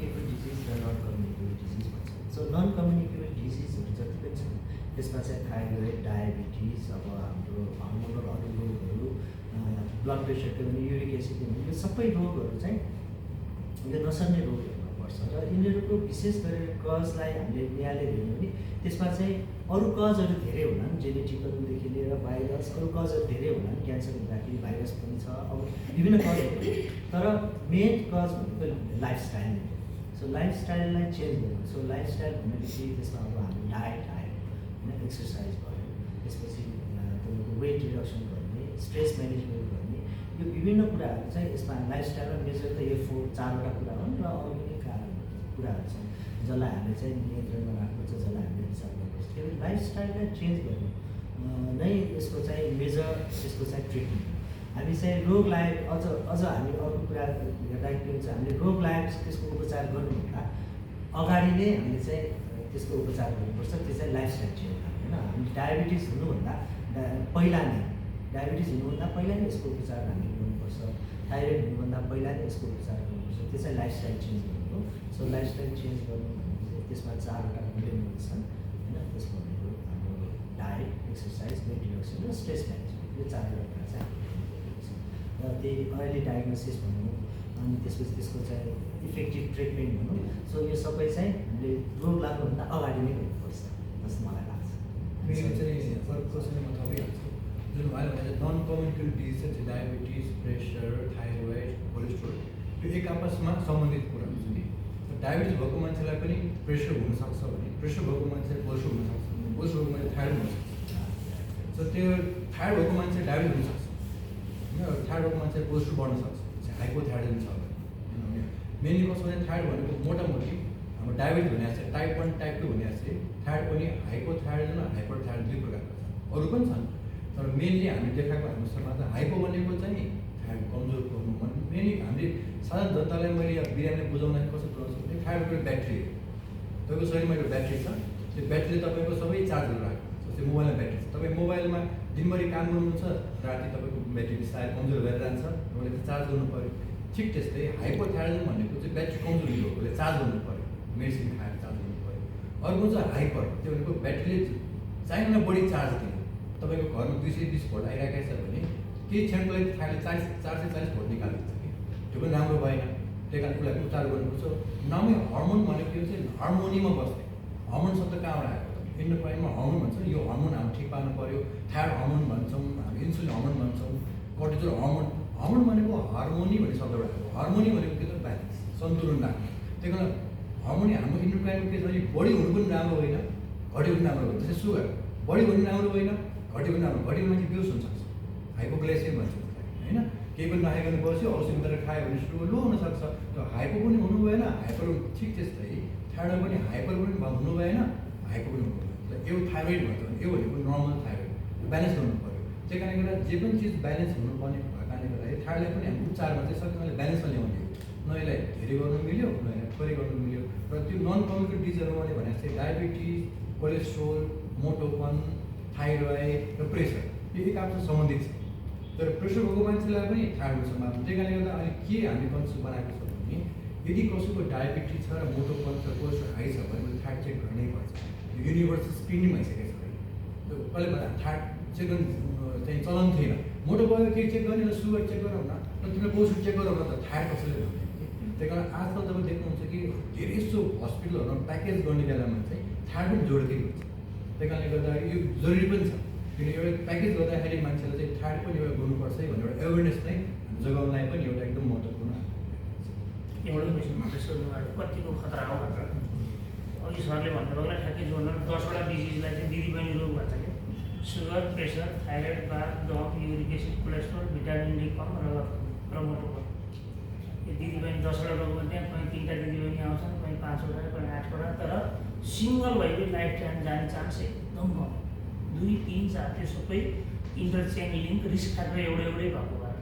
Communicable disease र non communicable disease भन्छ। So non communicable डिजिजहरू जति पनि छन् त्यसमा चाहिँ थाइरोइड, डायबिटिज, अब हाम्रो हर्मोनल अरू रोगहरू, ब्लड प्रेसरको पनि, युरिक एसिडको पनि, यो सबै रोगहरू चाहिँ यो नसर्ने रोगहरूमा पर्छ र यिनीहरूको विशेष गरेर कजलाई हामीले यहाँले हेर्यौँ भने त्यसमा चाहिँ अरू कजहरू धेरै होलान्, जेनेटिकलदेखि लिएर भाइरस, अरू कजहरू धेरै होलान्, क्यान्सर हुँदाखेरि भाइरस पनि छ, अब विभिन्न कजहरू, तर मेन कज भनेको लाइफस्टाइल नै हो। सो लाइफस्टाइललाई चेन्ज गर्नु, सो लाइफस्टाइल भनेपछि त्यसमा अब हाम्रो डायट आयो होइन, एक्सर्साइज भयो, त्यसपछि तपाईँको वेट रिडक्सन गर्ने, स्ट्रेस म्यानेजमेन्ट गर्ने, यो विभिन्न कुराहरू चाहिँ यसमा लाइफस्टाइलमा मेजर त यो चारवटा कुरा हुन् र अरू पनि कुराहरू छन् जसलाई हामीले चाहिँ नियन्त्रणमा राख्नुपर्छ, जसलाई हामीले हिसाब गर्नुपर्छ। त्यो लाइफस्टाइललाई चेन्ज गर्नु नै यसको चाहिँ मेजर, यसको चाहिँ ट्रिटमेन्ट। हामी चाहिँ रोग लागेको अझ हामी अर्को कुरा हेर्दाखेरि के हुन्छ, हामीले रोग लागेपछि त्यसको उपचार गर्नुभन्दा अगाडि नै हामीले चाहिँ त्यसको उपचार गर्नुपर्छ। त्यो चाहिँ लाइफस्टाइल चेन्ज होइन। हामी डायबिटिज हुनुभन्दा पहिला नै यसको उपचार हामीले गर्नुपर्छ। थाइरोइड हुनुभन्दा पहिला नै यसको उपचार गर्नुपर्छ। त्यो चाहिँ लाइफस्टाइल चेन्ज गर्नु हो। सो लाइफस्टाइल चेन्ज गर्नु भने त्यसमा चारवटा इलिमेन्ट छन् होइन। त्यसको भनेको हाम्रो डायट, एक्सर्साइज, वेट रिडक्सन र स्ट्रेस म्यानेजमेन्ट, यो चारवटा कुरा चाहिँ र त्यही अर्ली डायग्नोसिस भनौँ, अनि त्यसपछि त्यसको चाहिँ इफेक्टिभ ट्रिटमेन्ट भनौँ। सो यो सबै चाहिँ हामीले रोग लाग्नुभन्दा अगाडि नै गर्नुपर्छ जस्तो मलाई लाग्छ। मेरो चाहिँ अर्को क्वेसन म थपिहाल्छु, जुन उहाँले भने नन कम्युनिकेबल डिजिज चाहिँ डायबिटिज, प्रेसर, थाइरोइड, कोलेस्ट्रोल, यो एक आपसमा सम्बन्धित कुरा हुन्छ नि। डायबिटिज भएको मान्छेलाई पनि प्रेसर हुनसक्छ भने, प्रेसर भएको मान्छेलाई कोलेस्ट्रोल हुनसक्छ, कोलेस्ट्रोल भएको मान्छे थाइरोइड हुनसक्छ। सो त्यो थाइरोइड भएको मान्छे डायबिटिज हुनसक्छ होइन, थाइरोइड भएको मान्छे कोलेस्ट्रोल बढ्न सक्छ, हाइपोथाइरोइडिजम छ भने। मेनली कसो भने थाइरोइड भनेको मोटामोटी हाम्रो डायबिटिज भने चाहिँ टाइप 1 टाइप 2 भने चाहिँ थाइरोइड पनि हाइपोथाइरोइडिजम र हाइपरथाइरोइड दुई प्रकारको छ, अरू पनि छन्। तर मेनली हामीले देखाएको हाम्रो समाजमा हाइपो भनेको चाहिँ थाइरोइड कमजोर हुनु, मेनली हामीले साधारण जनतालाई मैले बिरामीले बुझाउँदाखेरि कसो बुझाउँछु भने थाइरोइडको ब्याट्री हो। तपाईँको शरीरमा एउटा ब्याट्री छ, त्यो ब्याट्रीले तपाईँको सबै चार्ज गरेर राख्छ। त्यो मोबाइलमा ब्याट्री छ, तपाईँ मोबाइलमा दिनभरि काम गर्नुहुन्छ, राति तपाईँको ब्याट्री सायद कमजोर भएर जान्छ, तपाईँले चार्ज गर्नु पऱ्यो। ठिक त्यस्तै हाइपोथाइरोइडिजम भनेको चाहिँ ब्याट्री कमजोर हो, उसले चार्ज गर्नु पऱ्यो, मेडिसिन खाएर चार्ज गर्नु पऱ्यो। अर्को चाहिँ हाइपर, त्यो भनेको ब्याट्रीले चाहिँदैन बढी चार्ज दिनु। तपाईँको घरमा 220 भोल्ट आइरहेको छ भने केही क्षणको लागि थाहाले 440 भोल्ट निकालिदिन्छ कि, त्यो पनि राम्रो भएन। त्यही कारण उसलाई उपचार गर्नुपर्छ। नामै हर्मोन भनेको यो चाहिँ हार्मोनीमा बस्ने, हर्मोन शब्द कहाँबाट आएको, इन्डोक्राइनमा हर्मोन भन्छ, यो हर्मोन हामी ठिक पार्नु पऱ्यो। थाइरोइड हर्मोन भन्छौँ, हामी इन्सुलिन हर्मोन भन्छौँ, कर्टिजोल हर्मोन। हर्मोन भनेको हार्मोनी भन्ने शब्दबाट आएको, हार्मोनी भनेको के त ब्यालेन्स, सन्तुलन राख्ने। त्यही कारण हार्मोनी हाम्रो इन्डोक्राइनमा के छ भने बढी हुनु पनि राम्रो होइन, घट्यो पनि राम्रो होइन। जस्तै सुगर बढी हुनु राम्रो होइन, घट्यो पनि राम्रो, घट्यो मान्छे बेहोस हुनसक्छ, हाइपोग्लाइसेमिया भन्छ होइन। केही पनि नखाइकन बस्यो, औषधि मात्रै खायो भने सुगर लो हुनसक्छ। त्यो हाइपो पनि हुनु भएन, हाइपर ठिक त्यस्तै थाइरोइड पनि हाइपर पनि हुनु भएन, हाइपो पनि हुनु भएन। यो थाइरोइड भन्छ भने यो भनेको नर्मल थाइरोइड, ब्यालेन्स गर्नु पऱ्यो। त्यही कारणले गर्दा जे पनि चिज ब्यालेन्स हुनुपर्ने भएको कारणले गर्दाखेरि थाइरोइडलाई पनि हामी उपचारमा चाहिँ सकेसम्म ब्यालेन्समा ल्याउने हो। न यसलाई धेरै गर्नु मिल्यो, न यसलाई थोरै गर्नु मिल्यो। र त्यो नन कम्युनिकेबल डिजिजहरू मैले भने चाहिँ डायबिटिज, कोलेस्ट्रोल, मोटोपन, थाइरोइड र प्रेसर, यो एक आपसमा सम्बन्धित छ। तर प्रेसर भएको मान्छेलाई पनि थाइरोइड सम्भावना। त्यही कारणले गर्दा अहिले के हामीले कन्सेप्ट बनाएको छ भने यदि कसैको डायबिटिज छ र मोटोपन छ, कोलेस्ट्रोल हाई छ भने थाइरोइड चेक गर्नै पर्छ। युनिभर्सल स्क्रिनिङ भइसकेको छ अहिले। त्यो कहिले भन्दा थाइरोइड चेक गर्नु चाहिँ चलन थिएन। मोटो भयो के चेक गर्ने, सुगर चेक गरौँ न, र तिमीले कोलेस्ट्रोल चेक गरौँ न, त थाइरोइड कसैले भन्दैन। त्यही कारण आजकल तपाईँ देख्नुहुन्छ कि धेरै जसो हस्पिटलहरूमा प्याकेज गर्ने बेलामा चाहिँ थाइरोइड पनि जोडिँदै हुन्छ। त्यही कारणले गर्दा यो जरुरी पनि छ, किन एउटा प्याकेज गर्दाखेरि मान्छेलाई चाहिँ थाइरोइड पनि एउटा गर्नुपर्छ है भनेर एउटा एवेरनेस नै जोगाउनलाई पनि एउटा एकदम महत्त्वपूर्ण। एउटा क्वेसन मात्रै सोध्नुभयो, कतिको खतरा हो भनेर। अघि सरले भन्नुभयो ठ्याक्कै जोड्नु, 10वटा डिजिजलाई चाहिँ दिदीबहिनी रोग भन्छ कि, सुगर, प्रेसर, थाइरोइड, बाथ, दम, uric acid, cholesterol, vitamin D कम र मोटोपन। यो दिदीबहिनी 10वटा रोगमा त्यहाँ कहीँ 3टा दिदीबहिनी आउँछन्, कहीँ 5वटा, कहीँ 8वटा, तर सिङ्गल भएर लाइफ टाइम जाने चान्स एकदम कम। 2, 3, 4 त्यो सबै इन्टरचेन्ज लिङ्क, रिस्क फ्याक्टर एउटै भएको भएर,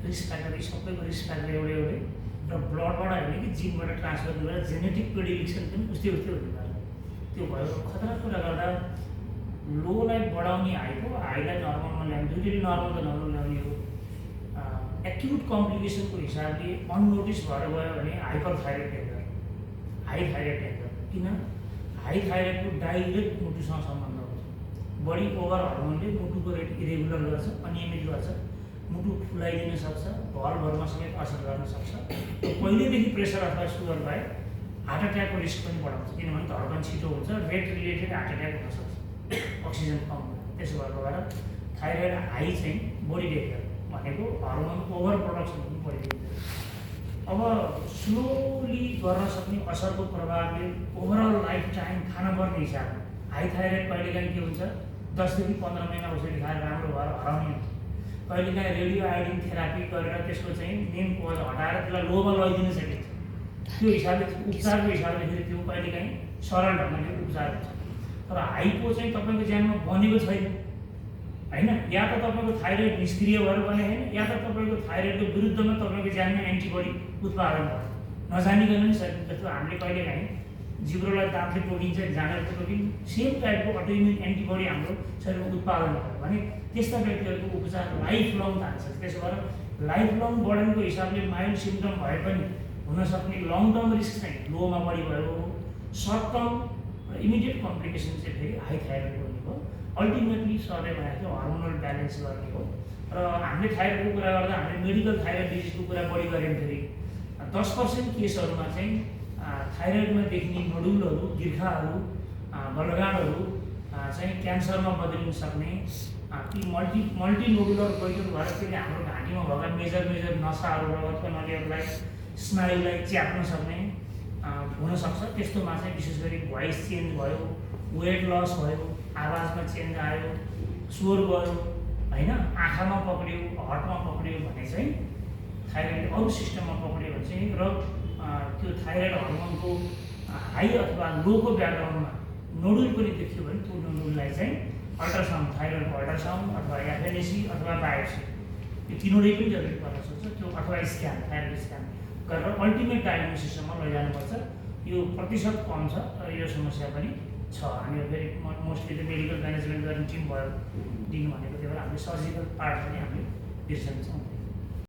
रिस्क फ्याक्टर सबैको रिस्क फ्याक्टर एउटै र ब्लडबाट होइन कि जिनबाट ट्रान्सफर गरेर जेनेटिक प्रेडिक्सन पनि उस्तै हुने भएर त्यो भयो। खतरा कुरा गर्दा लोलाई बढाउने हाईलाई नर्मलमा ल्याउने, दुइटै नर्मल त नर्मल ल्याउने हो। एक्युट कम्प्लिकेसनको हिसाबले अननोटिस भएर गयो भने hyper thyroid high thyroid tension. किन हाई थाइरोइडको डाइरेक्ट मुटुसँग सम्बन्ध हुन्छ। बडी ओभर हर्मोनले मुटुको रेट इरेगुलर गर्छ, अनियमित गर्छ, मुटु फुलाइदिन सक्छ, भलभरमा समेत असर गर्न सक्छ। पहिलेदेखि प्रेसर अथवा सुगर भए हार्ट एट्याकको रिस्क पनि बढाउँछ, किनभने धड्कन छिटो हुन्छ, रेट रिलेटेड हार्ट एट्याक हुनसक्छ अक्सिजन कम हुन्छ। त्यसो भएको भएर थाइरोइड हाई चाहिँ बडी डेन्जर भनेको हर्मोन ओभर प्रोडक्सन पनि बढिदिन्छ। अब स्लोली गर्न सक्ने असरको प्रभावले ओभरअल लाइफ टाइम खानुपर्ने हिसाबमा हाई थाइरोइड कहिलेकाहीँ के हुन्छ 10 देखि 15 महिना औषधि खाएर राम्रो भएर हराउने हुन्छ। कहिलेकाहीँ रेडियो आयोडिन थेरापी गरेर त्यसको चाहिँ मेन कोज हटाएर त्यसलाई लोमा लैदिन सकिन्छ। त्यो हिसाबले उपचारको हिसाबले फेरि त्यो कहिलेकाहीँ सरल ढङ्गले उपचार हुन्छ। तर हाइपो चाहिँ तपाईँको ज्यानमा बनेको छैन होइन, या त तपाईँको थाइरोइड निष्क्रिय भएर बने होइन, या त तपाईँको थाइरोइडको विरुद्धमा तपाईँको ज्यानमा एन्टिबडी उत्पादन भयो नजानिकन नि सकिन्छ। जस्तो हामीले कहिलेकाहीँ जिब्रोलाई दाँतले टोकिन्छ, जाँडरले टोकिन्छ, सेम टाइपको अटोइम्युन एन्टिबडी हाम्रो शरीरमा उत्पादन भयो भने त्यस्ता व्यक्तिहरूको उपचार लाइफ लङ जान्छ। त्यसो भएर लाइफ लङ बर्डनको हिसाबले माइल्ड सिम्पटम भए पनि हुनसक्ने लङ टर्म रिस्क चाहिँ लोमा बढी भयो। सर्ट टर्म र इमिडिएट कम्प्लिकेसन चाहिँ फेरि हाई थाइरोइड हुने हो। अल्टिमेटली सरले भनेको थियो हर्मोनल ब्यालेन्स गर्ने हो। र हामीले थाइरोइडको कुरा गर्दा हामीले मेडिकल थाइरोइड डिजिजको कुरा बढी गऱ्यौँ फेरि 10% केसहरूमा चाहिँ थाइरोइडमा देखिने नोडुलहरू, गिर्खाहरू, गलगाडहरू चाहिँ क्यान्सरमा बदलिन सक्ने, ती मल्टी नोडुलर गोइटर भएर फेरि हाम्रो घाँटीमा भएका मेजर नसाहरू रगतका नलीहरूलाई स्नायुलाई च्याप्न सक्ने हुनसक्छ। त्यस्तोमा चाहिँ विशेष गरी भोइस चेन्ज भयो, वेट लस भयो, आवाजमा चेन्ज आयो, स्वर गयो होइन, आँखामा पक्रियो, हर्टमा पक्रियो भने चाहिँ थाइरोइडले अरू सिस्टममा पक्रियो भने चाहिँ र त्यो थाइरोइड हर्मोनको हाई अथवा लोको ब्याकग्राउन्डमा नोडुल पनि देखियो भने त्यो नोडुललाई चाहिँ अल्ट्रासाउन्ड, थाइरोइडको अल्ट्रासाउन्ड अथवा एफएनएसी अथवा बायोप्सी यो तीनवटै पनि जरुरी पर्न सक्छ। त्यो अथवा स्क्यान, थाइरोइड स्क्यान गरेर अल्टिमेट डायग्नोसिससम्म लैजानुपर्छ। यो प्रतिशत कम छ र यो समस्या पनि छ। हामी फेरि मोस्टली त मेडिकल म्यानेजमेन्ट गर्ने टिम भयो दिनु भनेको, त्यही भएर हामीले सर्जिकल पार्ट पनि हामीले बिर्सन्छौँ।